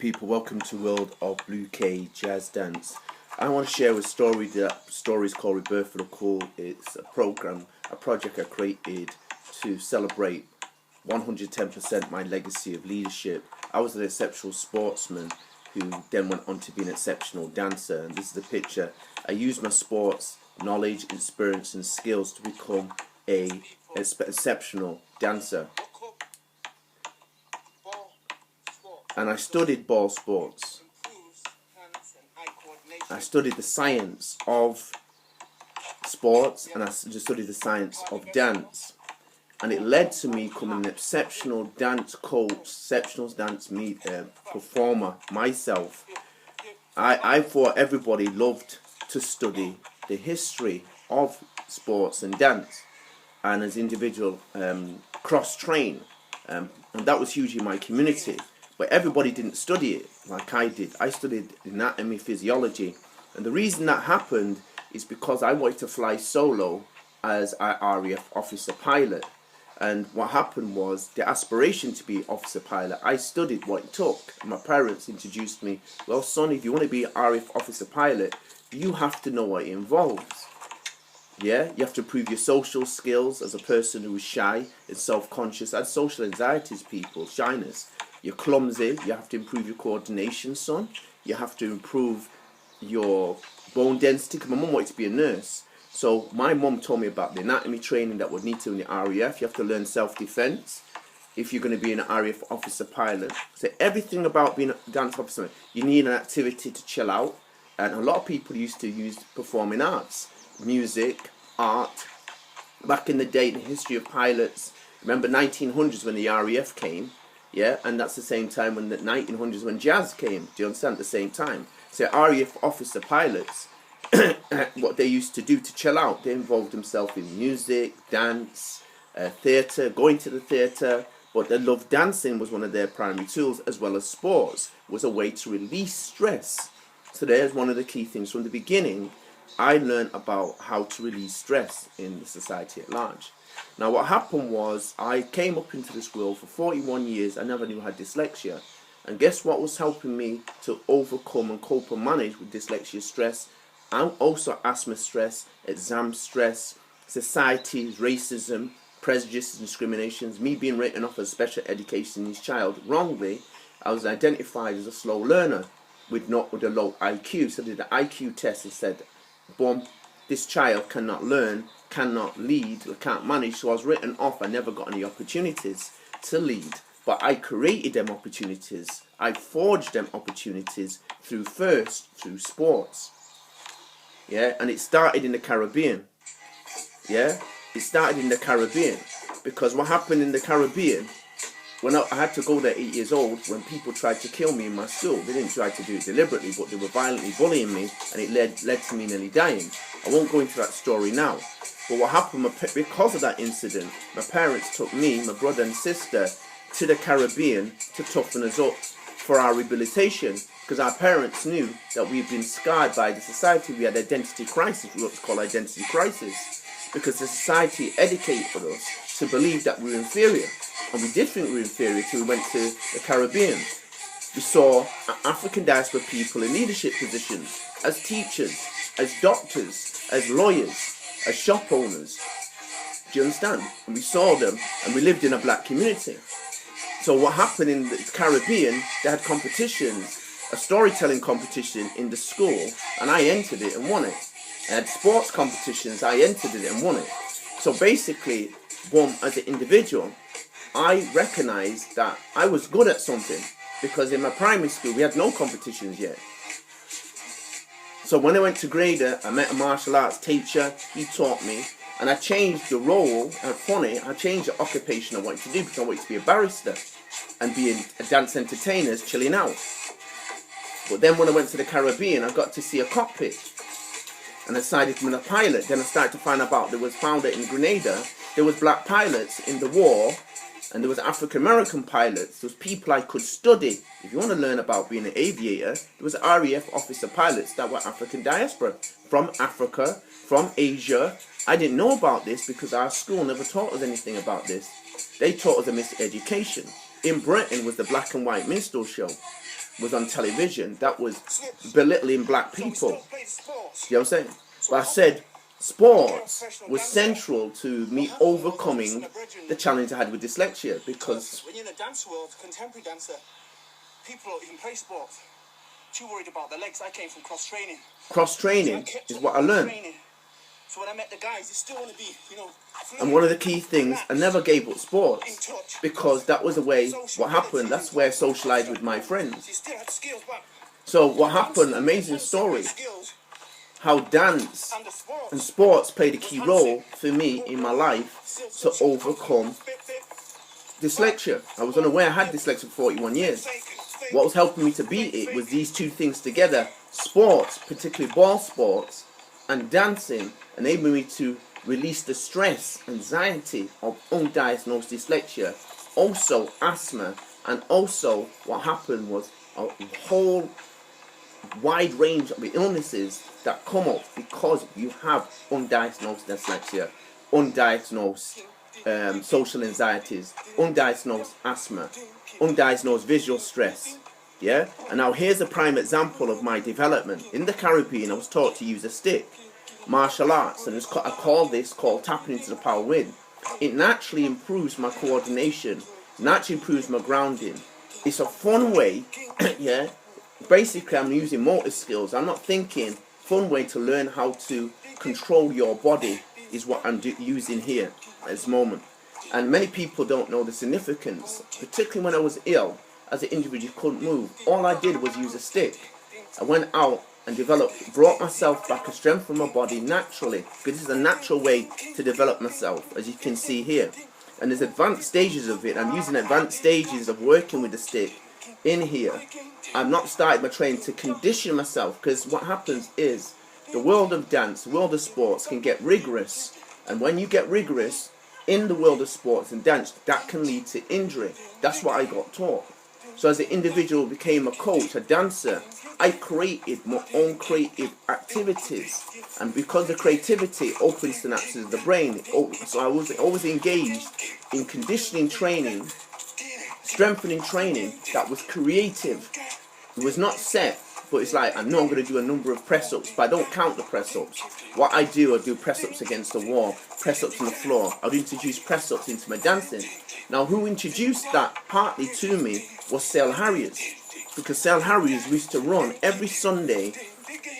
people, welcome to World of Blue K Jazz Dance. I want to share a story. That story is called Rebirth for the Cool. It's a project I created to celebrate 110% my legacy of leadership. I was an exceptional sportsman who then went on to be an exceptional dancer, and this is the picture. I used my sports knowledge, experience and skills to become an exceptional dancer. And I studied ball sports. I studied the science of sports, and I studied the science of dance. And it led to me becoming an exceptional dance coach, exceptional dance performer myself. I thought everybody loved to study the history of sports and dance, and as individual cross-train, and that was huge in my community. But everybody didn't study it like I did. I studied anatomy, physiology. And the reason that happened is because I wanted to fly solo as an RAF officer pilot. And what happened was the aspiration to be officer pilot, I studied what it took. And my parents introduced me, well son, if you want to be an RAF officer pilot, you have to know what it involves. Yeah, you have to improve your social skills as a person who is shy and self-conscious. I had social anxieties, people, shyness. You're clumsy, you have to improve your coordination, son. You have to improve your bone density, because my mum wanted to be a nurse. So my mum told me about the anatomy training that would need to in the RAF. You have to learn self-defense if you're going to be an RAF officer pilot. So everything about being a dance officer, you need an activity to chill out. And a lot of people used to use performing arts, music, art. Back in the day, the history of pilots, remember 1900s when the RAF came. Yeah, and that's the same time when the 1900s when jazz came. Do you understand? At the same time. So RAF officer pilots, what they used to do to chill out, they involved themselves in music, dance, theatre, going to the theatre. But they loved dancing was one of their primary tools, as well as sports was a way to release stress. So there's one of the key things. From the beginning, I learned about how to release stress in the society at large. Now what happened was, I came up into this world for 41 years. I never knew I had dyslexia. And guess what was helping me to overcome and cope and manage with dyslexia stress, and also asthma stress, exam stress, society, racism, prejudices, discriminations, me being written off as special education child wrongly. I was identified as a slow learner with a low IQ. So I did the IQ test and said, boom, this child cannot learn, cannot lead, can't manage. So I was written off. I never got any opportunities to lead, but I created them opportunities. I forged them opportunities through sports. Yeah, and it started in the Caribbean. Yeah, it started in the Caribbean, because what happened in the Caribbean, when I had to go there 8 years old, when people tried to kill me in my school. They didn't try to do it deliberately, but they were violently bullying me, and it led to me nearly dying. I won't go into that story now. But what happened, because of that incident, my parents took me, my brother and sister, to the Caribbean to toughen us up for our rehabilitation, because our parents knew that we've been scarred by the society. We had identity crisis, what's called identity crisis, because the society educated us to believe that we were inferior. And we did think we were inferior till we went to the Caribbean. We saw African diaspora people in leadership positions, as teachers, as doctors, as lawyers, as shop owners. Do you understand? And we saw them, and we lived in a black community. So what happened in the Caribbean, they had competitions, a storytelling competition in the school, and I entered it and won it. I had sports competitions, I entered it and won it. So basically, boom, as an individual, I recognized that I was good at something, because in my primary school, we had no competitions yet. So when I went to grader, I met a martial arts teacher. He taught me, and I changed the role. And funny, I changed the occupation I wanted to do, because I wanted to be a barrister and be a dance entertainer, chilling out. But then when I went to the Caribbean, I got to see a cockpit, and I decided to be a pilot. Then I started to find out there was found in Grenada, there was black pilots in the war, and there was African American pilots. There was people I could study. If you want to learn about being an aviator, there was RAF officer pilots that were African diaspora, from Africa, from Asia. I didn't know about this because our school never taught us anything about this. They taught us a miseducation. In Britain was the black and white minstrel show. was on television that was belittling black people. You know what I'm saying? But I said sports was central to me overcoming the challenge I had with dyslexia, because when you're in the dance world, contemporary dancer, people don't even play sports. Too worried about their legs. I came from cross training. Cross training is what I learned. So when I met the guys, they still want to be, And one of the key things, I never gave up sports, because that was the way, what happened, that's where I socialized with my friends. So what happened, amazing story, how dance and sports played a key role for me in my life to overcome dyslexia. I was unaware I had dyslexia for 41 years. What was helping me to beat it was these two things together. Sports, particularly ball sports, and dancing, enabled me to release the stress, anxiety of undiagnosed dyslexia, also asthma, and also what happened was a whole wide range of illnesses that come up because you have undiagnosed dyslexia, undiagnosed social anxieties, undiagnosed asthma, undiagnosed visual stress. Yeah? And now here's a prime example of my development. In the Caribbean, I was taught to use a stick, martial arts, and I call this tapping into the power within. It naturally improves my coordination, naturally improves my grounding. It's a fun way, yeah? Basically, I'm using motor skills. I'm not thinking. Fun way to learn how to control your body is what I'm using here at this moment. And many people don't know the significance, particularly when I was ill. As an individual, couldn't move. All I did was use a stick. I went out and brought myself back and strengthened my body naturally, because this is a natural way to develop myself, as you can see here. And there's advanced stages of it. I'm using advanced stages of working with the stick in here. I've not started my training to condition myself, because what happens is the world of dance, the world of sports can get rigorous, and when you get rigorous in the world of sports and dance, that can lead to injury. That's what I got taught. So as an individual became a coach, a dancer, I created my own creative activities, and because the creativity opens synapses of the brain, so I was always engaged in conditioning training, strengthening training that was creative. It was not set, but it's like, I know I'm going to do a number of press-ups, but I don't count the press-ups. What I do press-ups against the wall, press-ups on the floor. I'd introduce press-ups into my dancing. Now, who introduced that partly to me was Sale Harriers, because Sale Harriers used to run every Sunday.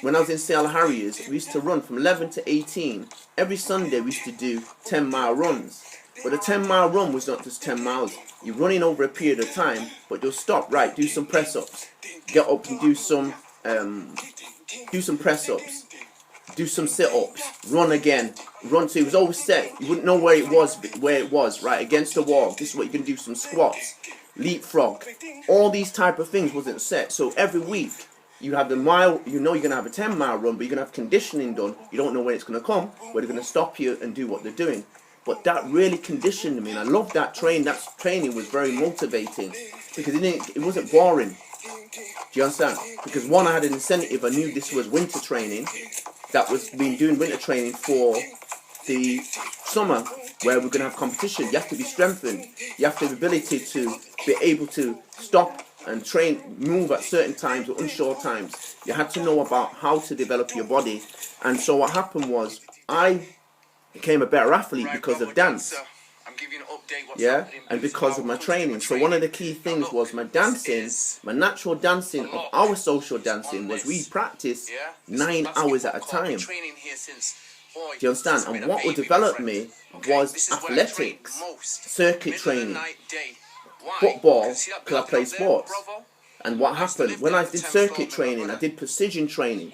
When I was in Sale Harriers, we used to run from 11 to 18. Every Sunday we used to do 10-mile runs. But a 10-mile run was not just 10 miles. You're running over a period of time, but you'll stop, right, do some press-ups. Get up and do some press-ups. Do some sit-ups. Run again. Run. So it was always set. You wouldn't know where it was, right, against the wall. This is what you can do, some squats. Leapfrog. All these type of things wasn't set. So every week, you have the mile, you know you're going to have a 10-mile run, but you're going to have conditioning done. You don't know when it's going to come, where they're going to stop you and do what they're doing. But that really conditioned me, and I loved that training. That training was very motivating, because it wasn't boring. Do you understand? Because one, I had an incentive. I knew this was winter training. That was been doing winter training for the summer, where we're going to have competition. You have to be strengthened. You have to have the ability to be able to stop and train, move at certain times or unsure times. You had to know about how to develop your body. And so what happened was, I became a better athlete because of dance. Yeah, and because of my training. So one of the key things was my dancing, my natural dancing of our social dancing was we practiced 9 hours at a time. Do you understand? And what would develop me was athletics, circuit training, football, because I played sports. And what happened, when I did circuit training, I did precision training,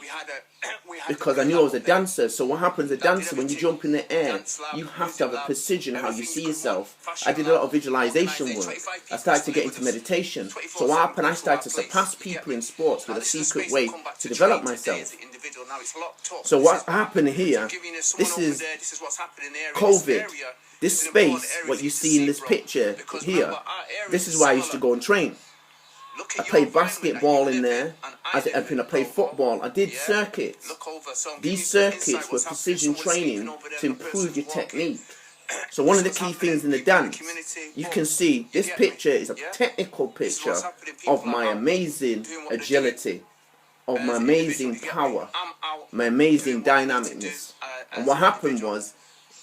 because I knew I was a dancer. So what happens, a dancer, when you jump in the air, you have to have a precision how you see yourself. I did a lot of visualization work. I started to get into meditation. So what happened, I started to surpass people in sports with a secret way to develop myself. So what happened here, this is COVID. This space, what you see in this picture here, this is where I used to go and train. I played basketball in there, I played football, I did circuits. These circuits were precision training to improve your technique. So one of the key things in the dance, you can see this picture is a technical picture of my amazing agility, of my amazing power, my amazing dynamicness. And what happened was,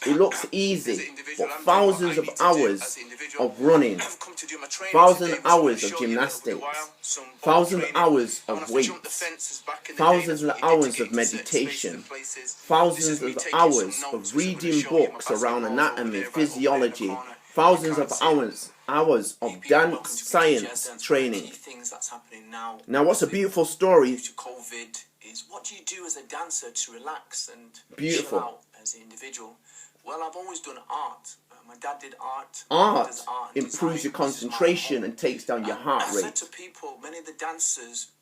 it looks easy, but thousands of hours of running, thousands of hours of gymnastics, thousands of hours of weights, thousands of hours of meditation, thousands of hours of reading books around anatomy, physiology, thousands of hours of dance science training. Now what's a beautiful story is, what do you do as a dancer to relax and beautiful chill out as an individual? Well, I've always done art. My dad did art. Art improves your concentration and takes down your heart I said rate. to people, many of the dancers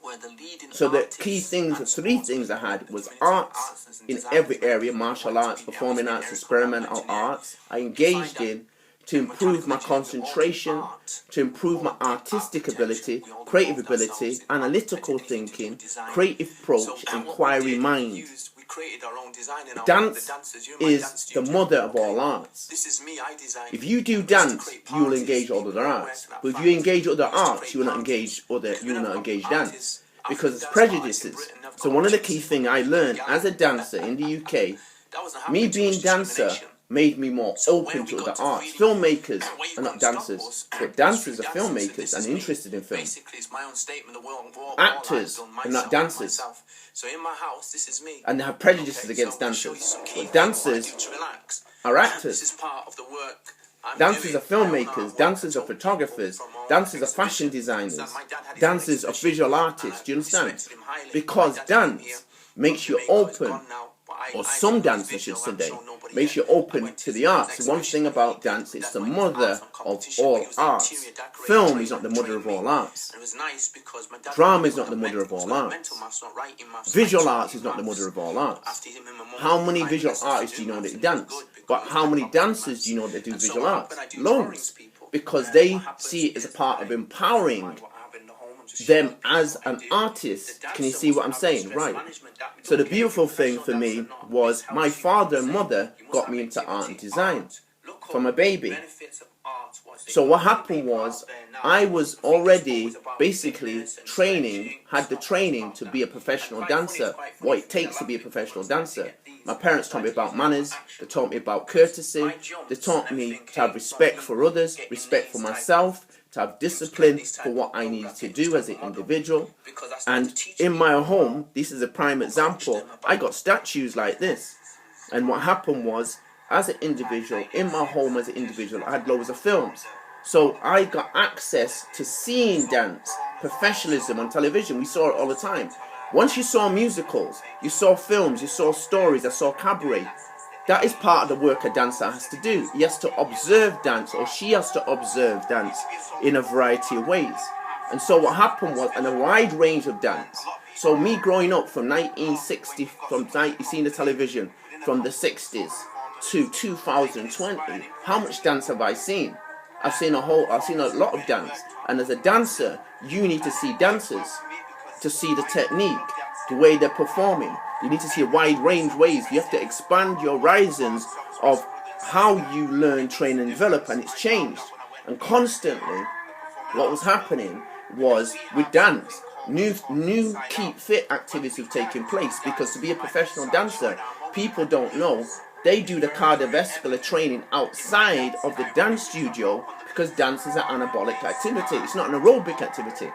were the leading So the artists key things, the and three sports things I had people was in the community, arts and in designers, every area, martial arts, performing arts, experimental arts. I engaged in to improve my concentration, to improve my artistic ability, creative ability, analytical thinking, creative approach, inquiry mind. Dance is the mother of all arts. If you do dance, you will engage all other arts. But if you engage other arts, you will not engage dance. Because it's prejudices. So one of the key things I learned as a dancer in the UK, me being dancer made me more open to other arts. Filmmakers are not dancers, but dancers are filmmakers and interested in film. Actors are not dancers, and they have prejudices against dancers. But dancers are actors. Dancers are filmmakers, dancers are photographers, dancers are fashion designers, dancers are visual artists, do you understand? Because dance makes you open, or some dance I should say, makes you open to the arts. One thing about dance, it's the mother of all arts. Film is not the mother of all arts. Drama is not the mother of all arts. Visual arts is not the mother of all arts. How many visual artists do you know that dance? But how many dancers do you know that do visual arts? Loads. Because they see it as a part of empowering them as an artist. Can you see what I'm saying? Right. So the beautiful thing for me was my father and mother got me into art and design from a baby. So what happened was, I was already basically had the training to be a professional dancer, what it takes to be a professional dancer. My parents taught me about manners, they taught me about courtesy, they taught me to have respect for others, respect for myself, to have discipline for what I needed to do as an individual. And in my home, this is a prime example, I got statues like this. And what happened was, as an individual, in my home as an individual, I had loads of films. So I got access to seeing dance, professionalism on television. We saw it all the time. Once you saw musicals, you saw films, you saw stories, I saw cabaret. That is part of the work a dancer has to do. He has to observe dance, or she has to observe dance in a variety of ways. And so what happened was, and a wide range of dance. So me growing up from 1960, you seen the television, from the 60s to 2020, how much dance have I seen? I've seen a lot of dance. And as a dancer, you need to see dancers to see the technique, the way they're performing. You need to see a wide range of ways. You have to expand your horizons of how you learn, train and develop, and it's changed. And constantly, what was happening was, with dance, new keep fit activities have taken place, because to be a professional dancer, people don't know, they do the cardiovascular training outside of the dance studio, because dance is an anabolic activity. It's not an aerobic activity.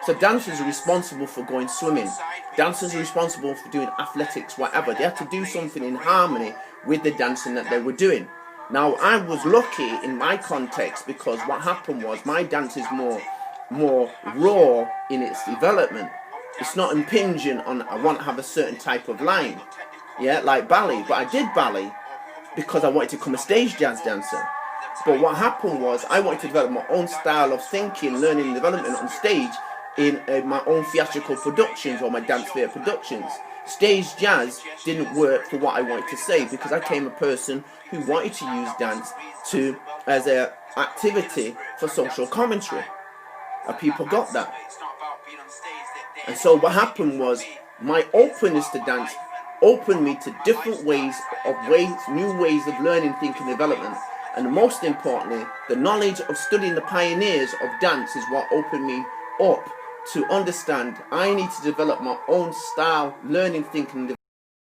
So dancers are responsible for going swimming. Dancers are responsible for doing athletics, whatever. They had to do something in harmony with the dancing that they were doing. Now, I was lucky in my context, because what happened was, my dance is more raw in its development. It's not impinging on, I want to have a certain type of line. Yeah, like ballet. But I did ballet because I wanted to become a stage jazz dancer. But what happened was, I wanted to develop my own style of thinking, learning and development on stage in my own theatrical productions, or my dance theatre productions. Stage jazz didn't work for what I wanted to say, because I became a person who wanted to use dance as an activity for social commentary. And people got that. And so what happened was, my openness to dance opened me to different new ways of learning, thinking, development. And most importantly, the knowledge of studying the pioneers of dance is what opened me up to understand I need to develop my own style, learning, thinking, and development.